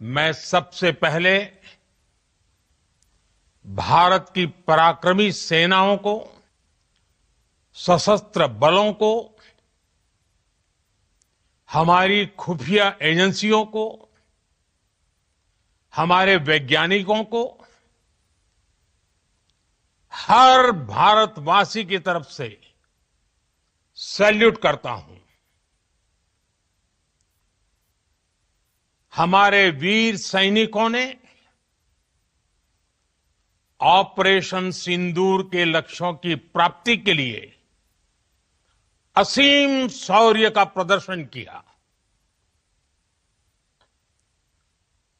मैं सबसे पहले भारत की पराक्रमी सेनाओं को, सशस्त्र बलों को, हमारी खुफिया एजेंसियों को, हमारे वैज्ञानिकों को, हर भारतवासी की तरफ से सैल्यूट करता हूं। हमारे वीर सैनिकों ने ऑपरेशन सिंदूर के लक्ष्यों की प्राप्ति के लिए असीम शौर्य का प्रदर्शन किया।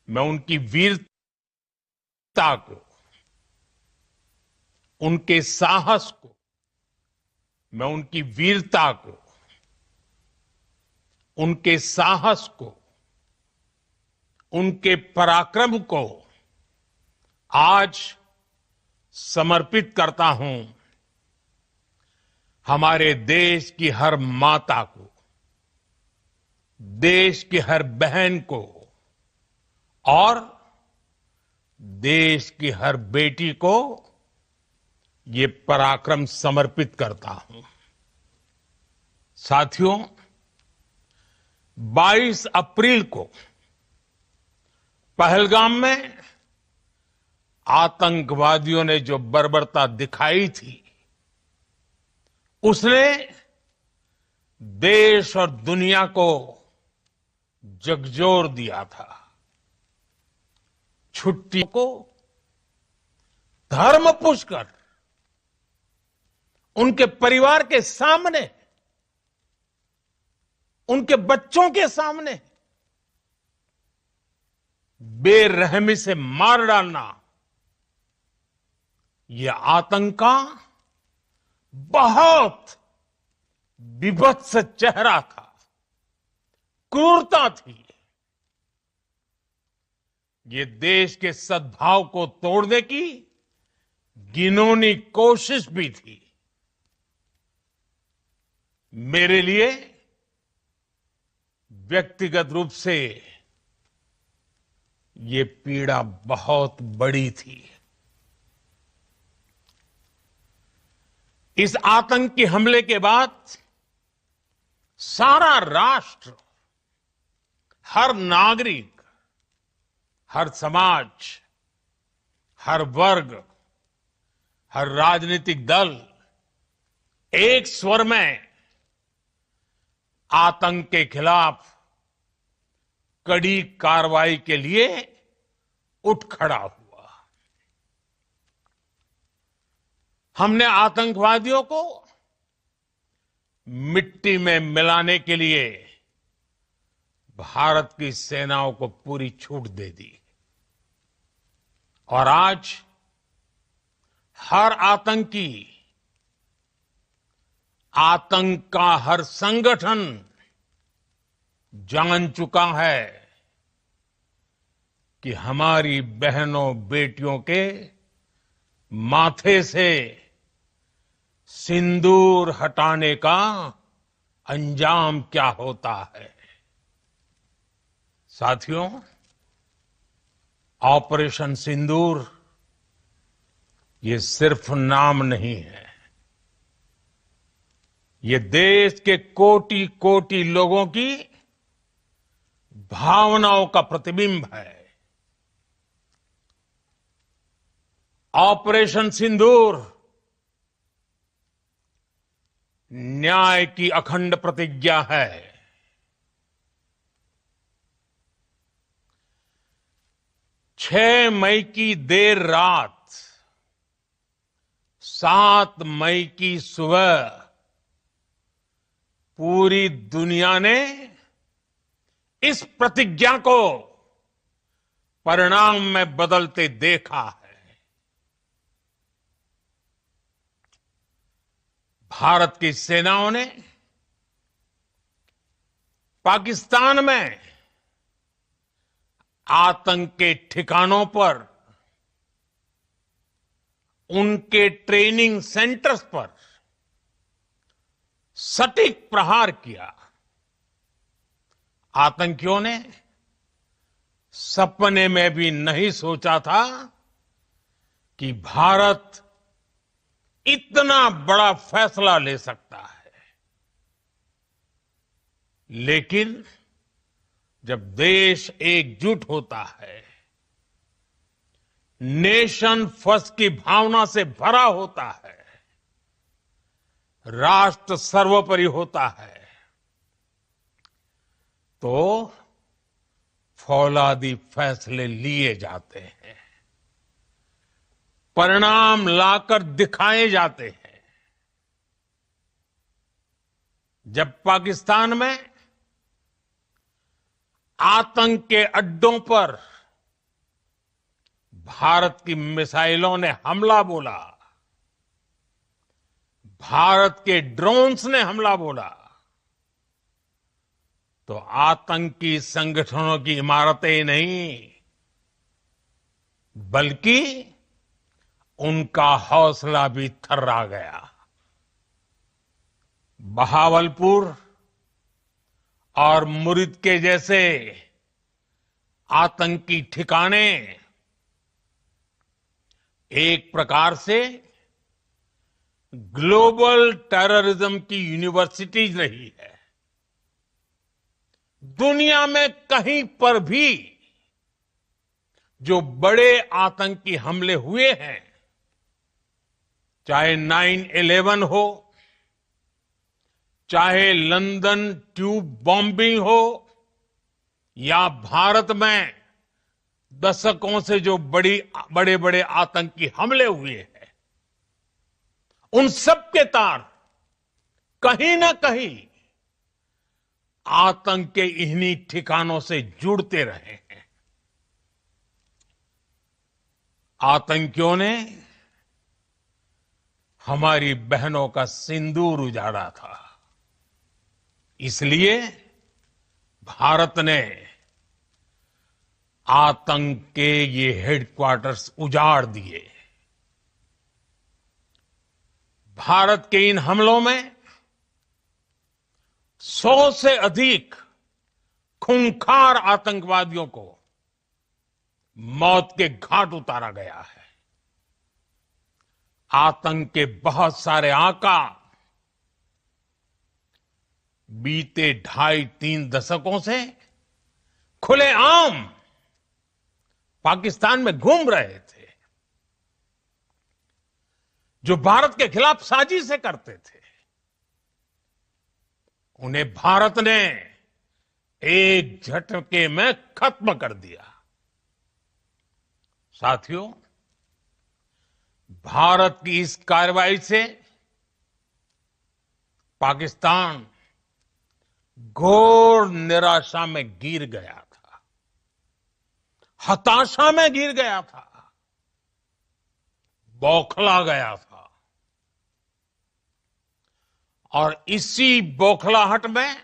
मैं उनकी वीरता को, उनके साहस को, मैं उनकी वीरता को, उनके साहस को, उनके पराक्रम को आज समर्पित करता हूं हमारे देश की हर माता को, देश की हर बहन को और देश की हर बेटी को ये पराक्रम समर्पित करता हूं। साथियों, 22 अप्रैल को पहलगाम में आतंकवादियों ने जो बर्बरता दिखाई थी, उसने देश और दुनिया को झकझोर दिया था। छुट्टियों को धर्म पुष्कर उनके परिवार के सामने, उनके बच्चों के सामने बेरहमी से मार डालना, यह आतंक का बहुत विभत्स चेहरा था, क्रूरता थी। ये देश के सद्भाव को तोड़ने की घिनौनी कोशिश भी थी। मेरे लिए व्यक्तिगत रूप से ये पीड़ा बहुत बड़ी थी। इस आतंकी हमले के बाद सारा राष्ट्र, हर नागरिक, हर समाज, हर वर्ग, हर राजनीतिक दल एक स्वर में आतंक के खिलाफ कड़ी कार्रवाई के लिए उठ खड़ा हुआ। हमने आतंकवादियों को मिट्टी में मिलाने के लिए भारत की सेनाओं को पूरी छूट दे दी और आज हर आतंकी, आतंक का हर संगठन जान चुका है कि हमारी बहनों बेटियों के माथे से सिंदूर हटाने का अंजाम क्या होता है। साथियों, ऑपरेशन सिंदूर ये सिर्फ नाम नहीं है, ये देश के कोटि कोटि लोगों की भावनाओं का प्रतिबिंब है। ऑपरेशन सिंदूर न्याय की अखंड प्रतिज्ञा है। 6 मई की देर रात, 7 मई की सुबह पूरी दुनिया ने इस प्रतिज्ञा को परिणाम में बदलते देखा है। भारत की सेनाओं ने पाकिस्तान में आतंक के ठिकानों पर, उनके ट्रेनिंग सेंटर्स पर सटीक प्रहार किया। आतंकियों ने सपने में भी नहीं सोचा था कि भारत इतना बड़ा फैसला ले सकता है। लेकिन जब देश एकजुट होता है, नेशन फर्स्ट की भावना से भरा होता है, राष्ट्र सर्वोपरि होता है, तो फौलादी फैसले लिए जाते हैं, परिणाम लाकर दिखाए जाते हैं। जब पाकिस्तान में आतंक के अड्डों पर भारत की मिसाइलों ने हमला बोला, भारत के ड्रोन्स ने हमला बोला, तो आतंकी संगठनों की इमारतें नहीं, बल्कि उनका हौसला भी थर्रा गया। बहावलपुर और मुरिद के जैसे आतंकी ठिकाने एक प्रकार से ग्लोबल टेररिज्म की यूनिवर्सिटीज रही है। दुनिया में कहीं पर भी जो बड़े आतंकी हमले हुए हैं, चाहे 9/11 हो, चाहे लंदन ट्यूब बॉम्बिंग हो, या भारत में दशकों से जो बड़े बड़े आतंकी हमले हुए हैं, उन सब के तार कहीं ना कहीं आतंक के इन्हीं ठिकानों से जुड़ते रहे हैं। आतंकियों ने हमारी बहनों का सिंदूर उजाड़ा था, इसलिए भारत ने आतंक के ये हेडक्वार्टर्स उजाड़ दिए। भारत के इन हमलों में 100 से अधिक खूंखार आतंकवादियों को मौत के घाट उतारा गया है। आतंक के बहुत सारे आका बीते 2.5-3 दशकों से खुलेआम पाकिस्तान में घूम रहे थे, जो भारत के खिलाफ साजिशें करते थे। उन्हें भारत ने एक झटके में खत्म कर दिया। साथियों, भारत की इस कार्रवाई से पाकिस्तान घोर निराशा में गिर गया था, हताशा में गिर गया था, बौखला गया था। और इसी बौखलाहट में